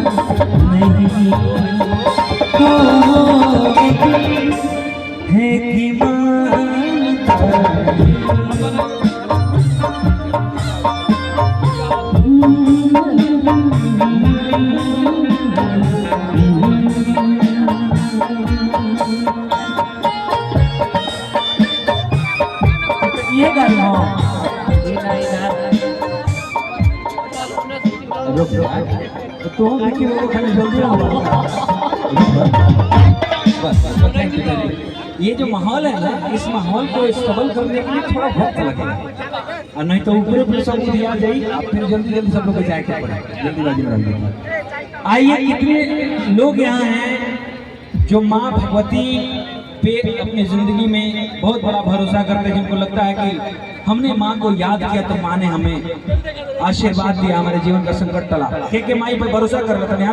नहीं हो है कि मानता ये गाना तो देखिए वो खाली जल्दी ये जो माहौल है ना, इस माहौल को स्टेबल करने के लिए थोड़ा वक्त लगेगा, और नहीं तो ऊपर ऊपर सब दिया जाए, आप फिर जल्दी जल्दी सब लोग जाए के पड़े जल्दीबाजी में। आइए, कितने लोग यहाँ हैं जो माँ भगवती पे अपनी जिंदगी में बहुत बड़ा भरोसा करते हैं, जिनको लगता है कि हमने माँ को याद किया तो माँ ने हमें आशीर्वाद दिया, हमारे जीवन का संकट टला। के माई पर भरोसा कर रहे थे।